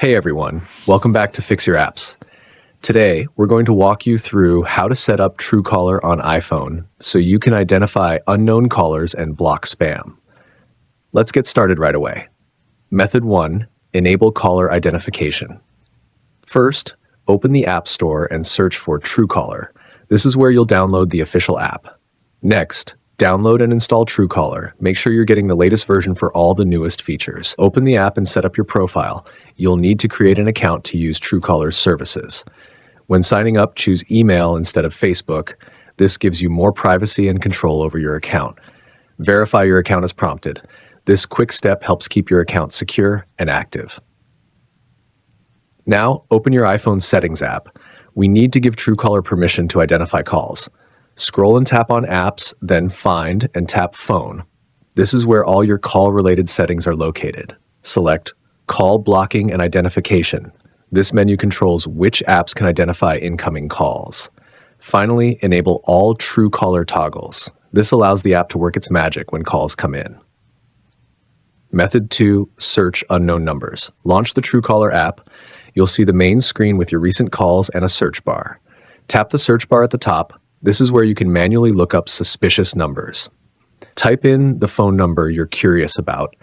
Hey everyone, welcome back to Fix Your Apps. Today, we're going to walk you through how to set up Truecaller on iPhone so you can identify unknown callers and block spam. Let's get started right away. Method 1, enable caller identification. First, open the App Store and search for Truecaller. This is where you'll download the official app. Next, download and install Truecaller. Make sure you're getting the latest version for all the newest features. Open the app and set up your profile. You'll need to create an account to use Truecaller's services. When signing up, choose email instead of Facebook. This gives you more privacy and control over your account. Verify your account as prompted. This quick step helps keep your account secure and active. Now, open your iPhone Settings app. We need to give Truecaller permission to identify calls. Scroll and tap on Apps, then Find and tap Phone. This is where all your call-related settings are located. Select Call Blocking and Identification. This menu controls which apps can identify incoming calls. Finally, enable all Truecaller toggles. This allows the app to work its magic when calls come in. Method 2, search unknown numbers. Launch the Truecaller app. You'll see the main screen with your recent calls and a search bar. Tap the search bar at the top. This is where you can manually look up suspicious numbers. Type in the phone number you're curious about.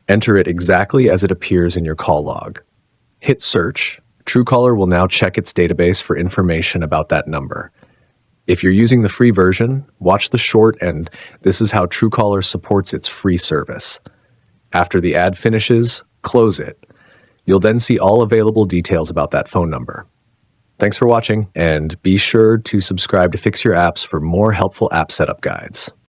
Enter it exactly as it appears in your call log. Hit search. Truecaller will now check its database for information about that number. If you're using the free version, watch the short and this is how Truecaller supports its free service. After the ad finishes, close it. You'll then see all available details about that phone number. Thanks for watching, and be sure to subscribe to Fix Your Apps for more helpful app setup guides.